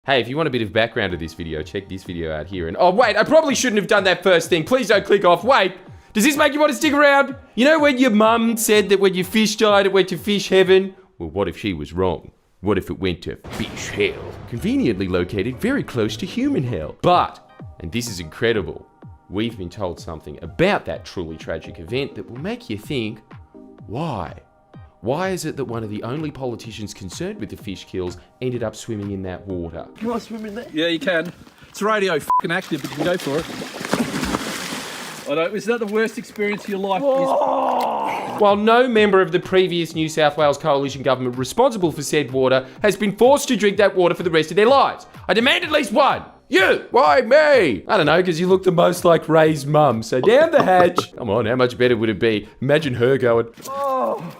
Hey, if you want a bit of background to this video, check this video out here. And oh wait, I probably shouldn't have done that first thing. Please don't click off. Wait, does this make you want to stick around? You know when your mum said that when your fish died, it went to fish heaven? Well, what if she was wrong? What if it went to fish hell? Conveniently located very close to human hell. But, and this is incredible, we've been told something about that truly tragic event that will make you think, why? Why is it that one of the only politicians concerned with the fish kills ended up swimming in that water? Can I swim in there? Yeah, you can. It's radio f***ing active, but you can go for it. I know, is that the worst experience of your life? While no member of the previous New South Wales Coalition government responsible for said water has been forced to drink that water for the rest of their lives. I demand at least one. You! Why me? I don't know, because you look the most like Ray's mum. So down the hatch. Come on, how much better would it be? Imagine her going, oh.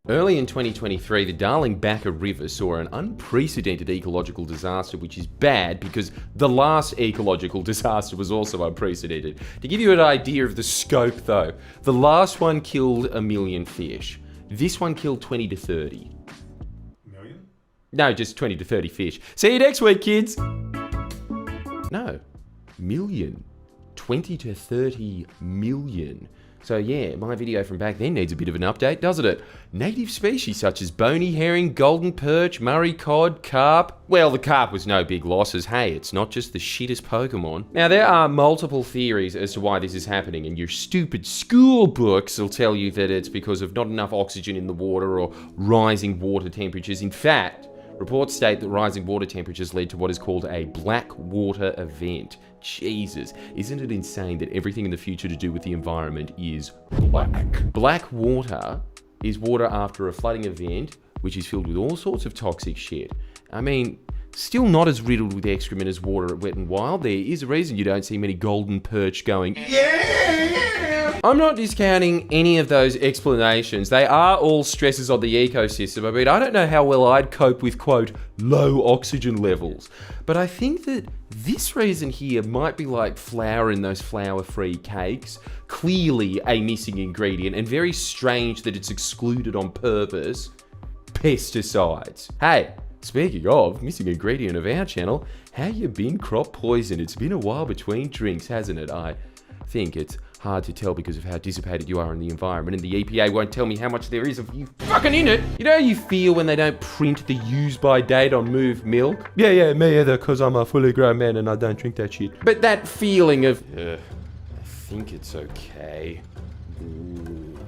Early in 2023, the Darling Backer River saw an unprecedented ecological disaster, which is bad because the last ecological disaster was also unprecedented. To give you an idea of the scope though, the last one killed 1 million fish. This one killed 20 to 30. Million? No, just 20 to 30 fish. See you next week, kids. No, million. 20 to 30 million. So yeah, my video from back then needs a bit of an update, doesn't it? Native species such as bony herring, golden perch, Murray cod, carp. Well, the carp was no big loss as, hey, it's not just the shittest Pokemon. Now, there are multiple theories as to why this is happening, and your stupid school books will tell you that it's because of not enough oxygen in the water or rising water temperatures. In fact, reports state that rising water temperatures led to what is called a black water event. Jesus, isn't it insane that everything in the future to do with the environment is black? Black water is water after a flooding event, which is filled with all sorts of toxic shit. I mean, still not as riddled with excrement as water at Wet and Wild. There is a reason you don't see many golden perch going, yeah! I'm not discounting any of those explanations. They are all stresses on the ecosystem. I mean, I don't know how well I'd cope with, quote, low oxygen levels. But I think that this reason here might be like flour in those flour-free cakes. Clearly a missing ingredient, and very strange that it's excluded on purpose. Pesticides. Hey, speaking of missing ingredient of our channel, how you been crop poison? It's been a while between drinks, hasn't it? I think it's hard to tell because of how dissipated you are in the environment, and the EPA won't tell me how much there is of you fucking in it. You know how you feel when they don't print the use by date on Move milk? Yeah, me either, because I'm a fully grown man and I don't drink that shit. But that feeling of, I think it's okay.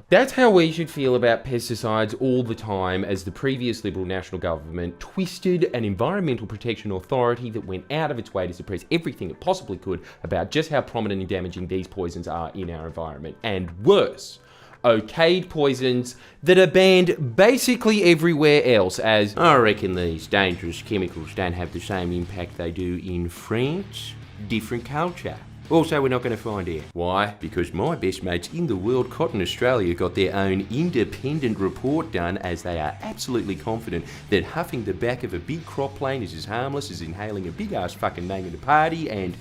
That's how we should feel about pesticides all the time, as the previous Liberal National Government twisted an environmental protection authority that went out of its way to suppress everything it possibly could about just how prominent and damaging these poisons are in our environment. And worse, okayed poisons that are banned basically everywhere else, as I reckon these dangerous chemicals don't have the same impact they do in France. Different culture. Also, we're not going to find out. Why? Because my best mates in the world, Cotton Australia, got their own independent report done, as they are absolutely confident that huffing the back of a big crop plane is as harmless as inhaling a big ass fucking name at a party, and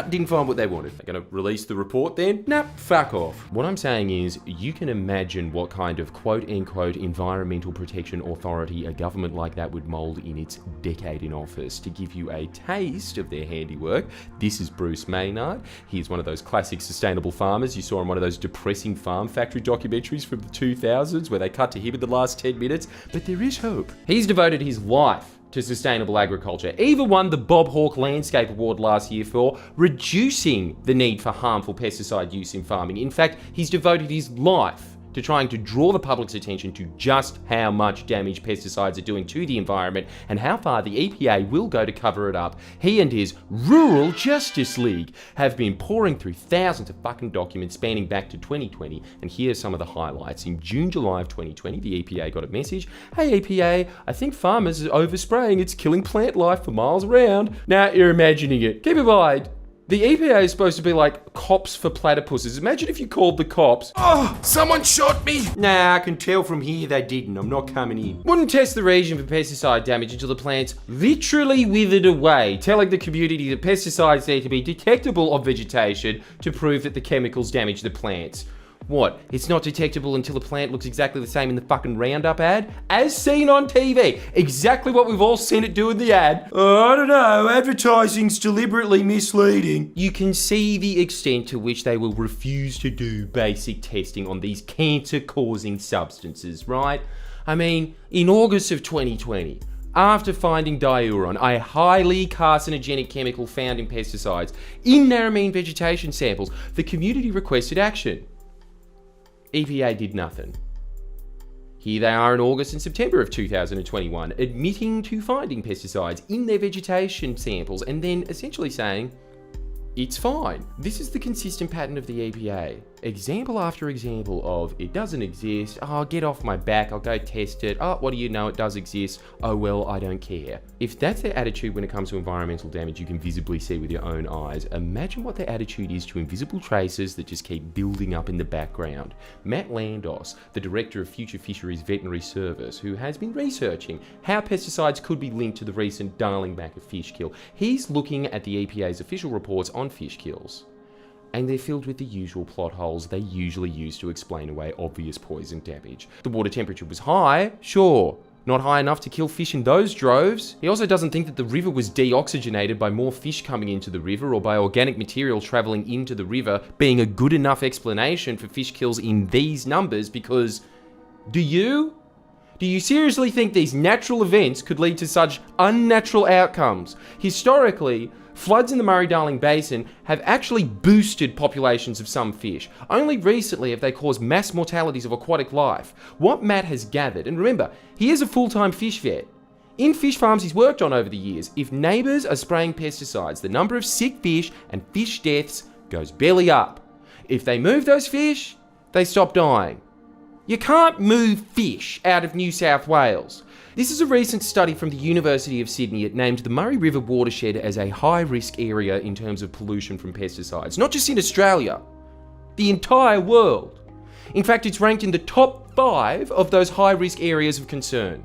didn't find what they wanted. They're going to release the report then? Fuck off. What I'm saying is, you can imagine what kind of quote-unquote environmental protection authority a government like that would mould in its decade in office. To give you a taste of their handiwork, this is Bruce Maynard. He's one of those classic sustainable farmers you saw in one of those depressing farm factory documentaries from the 2000s where they cut to him in the last 10 minutes. But there is hope. He's devoted his life to sustainable agriculture. Even won the Bob Hawke Landscape Award last year for reducing the need for harmful pesticide use in farming. In fact, he's devoted his life to trying to draw the public's attention to just how much damage pesticides are doing to the environment and how far the EPA will go to cover it up. He and his Rural Justice League have been pouring through thousands of fucking documents spanning back to 2020, and here's some of the highlights. In June, July of 2020, the EPA got a message. Hey EPA, I think farmers are overspraying. It's killing plant life for miles around. Now you're imagining it. Keep in mind, the EPA is supposed to be like cops for platypuses. Imagine if you called the cops, oh, someone shot me. Nah, I can tell from here they didn't. I'm not coming in. Wouldn't test the region for pesticide damage until the plants literally withered away, telling the community that pesticides need to be detectable on vegetation to prove that the chemicals damage the plants. What? It's not detectable until a plant looks exactly the same in the fucking Roundup ad? As seen on TV. Exactly what we've all seen it do in the ad. I don't know, advertising's deliberately misleading. You can see the extent to which they will refuse to do basic testing on these cancer-causing substances, right? I mean, in August of 2020, after finding diuron, a highly carcinogenic chemical found in pesticides, in Narromine vegetation samples, the community requested action. EPA did nothing. Here they are in August and September of 2021, admitting to finding pesticides in their vegetation samples and then essentially saying, it's fine. This is the consistent pattern of the EPA. Example after example of, it doesn't exist, oh, get off my back, I'll go test it, oh, what do you know, it does exist, oh well, I don't care. If that's their attitude when it comes to environmental damage you can visibly see with your own eyes, imagine what their attitude is to invisible traces that just keep building up in the background. Matt Landos, the director of Future Fisheries Veterinary Service, who has been researching how pesticides could be linked to the recent Darlingbacker fish kill, he's looking at the EPA's official reports on fish kills. And they're filled with the usual plot holes they usually use to explain away obvious poison damage. The water temperature was high, sure. Not high enough to kill fish in those droves. He also doesn't think that the river was deoxygenated by more fish coming into the river or by organic material travelling into the river being a good enough explanation for fish kills in these numbers because... Do you seriously think these natural events could lead to such unnatural outcomes? Historically, floods in the Murray-Darling Basin have actually boosted populations of some fish. Only recently have they caused mass mortalities of aquatic life. What Matt has gathered, and remember, he is a full-time fish vet. In fish farms he's worked on over the years, if neighbours are spraying pesticides, the number of sick fish and fish deaths goes belly up. If they move those fish, they stop dying. You can't move fish out of New South Wales. This is a recent study from the University of Sydney. It named the Murray River watershed as a high-risk area in terms of pollution from pesticides. Not just in Australia, the entire world. In fact, it's ranked in the top 5 of those high-risk areas of concern.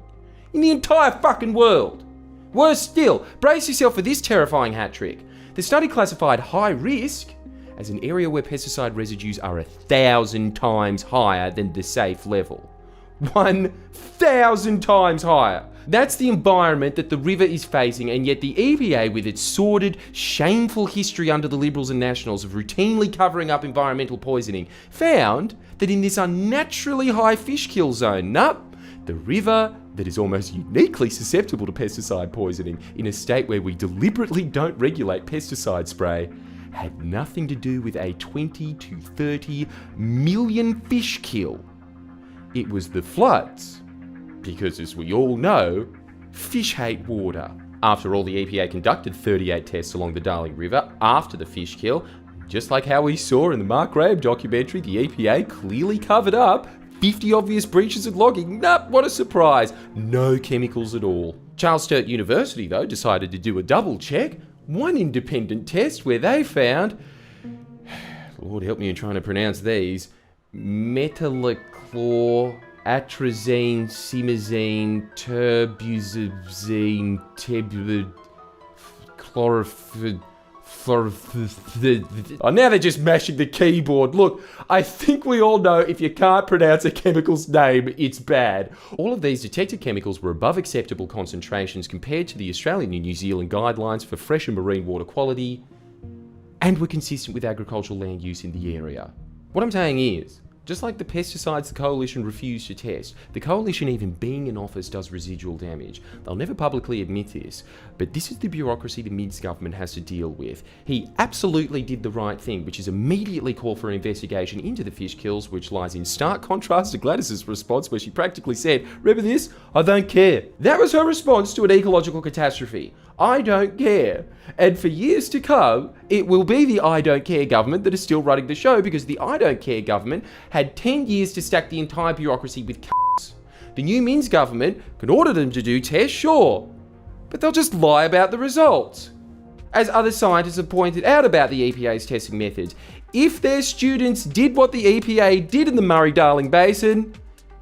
In the entire fucking world. Worse still, brace yourself for this terrifying hat trick. The study classified high risk as an area where pesticide residues are 1,000 times higher than the safe level. 1,000 times higher. That's the environment that the river is facing, and yet the EPA, with its sordid, shameful history under the Liberals and Nationals of routinely covering up environmental poisoning, found that in this unnaturally high fish kill zone, the river that is almost uniquely susceptible to pesticide poisoning in a state where we deliberately don't regulate pesticide spray, had nothing to do with a 20 to 30 million fish kill. It was the floods. Because as we all know, fish hate water. After all, the EPA conducted 38 tests along the Darling River after the fish kill. Just like how we saw in the Mark Graham documentary, the EPA clearly covered up 50 obvious breaches of logging. What a surprise. No chemicals at all. Charles Sturt University, though, decided to do a double check. One independent test where they found, Lord help me in trying to pronounce these, metallochlor, atrazine, simazine, terbuzine, oh, now they're just mashing the keyboard. Look, I think we all know if you can't pronounce a chemical's name, it's bad. All of these detected chemicals were above acceptable concentrations compared to the Australian and New Zealand guidelines for fresh and marine water quality, and were consistent with agricultural land use in the area. What I'm saying is, just like the pesticides the Coalition refused to test, the Coalition even being in office does residual damage. They'll never publicly admit this, but this is the bureaucracy the Minns government has to deal with. He absolutely did the right thing, which is immediately call for an investigation into the fish kills, which lies in stark contrast to Gladys's response, where she practically said, "Remember this? I don't care." That was her response to an ecological catastrophe. I don't care. And for years to come, it will be the I don't care government that is still running the show, because the I don't care government had 10 years to stack the entire bureaucracy with c***s. The new Minns government can order them to do tests, sure, but they'll just lie about the results. As other scientists have pointed out about the EPA's testing methods, if their students did what the EPA did in the Murray-Darling Basin,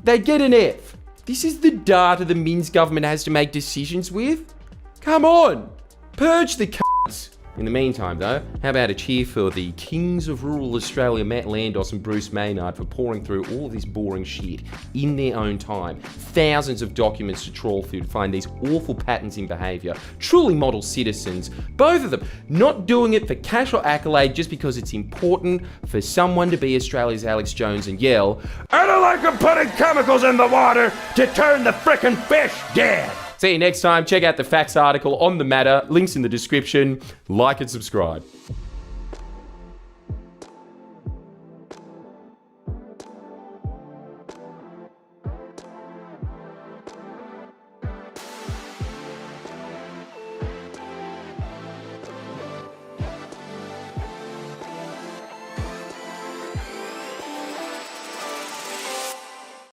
they'd get an F. This is the data the Minns government has to make decisions with. Come on, purge the c***s. In the meantime, though, how about a cheer for the kings of rural Australia, Matt Landos and Bruce Maynard, for pouring through all of this boring shit in their own time. Thousands of documents to trawl through to find these awful patterns in behaviour. Truly model citizens. Both of them not doing it for cash or accolade, just because it's important for someone to be Australia's Alex Jones and yell, "I don't like them putting chemicals in the water to turn the frickin' fish dead." See you next time. Check out the facts article on the matter. Links in the description. Like and subscribe.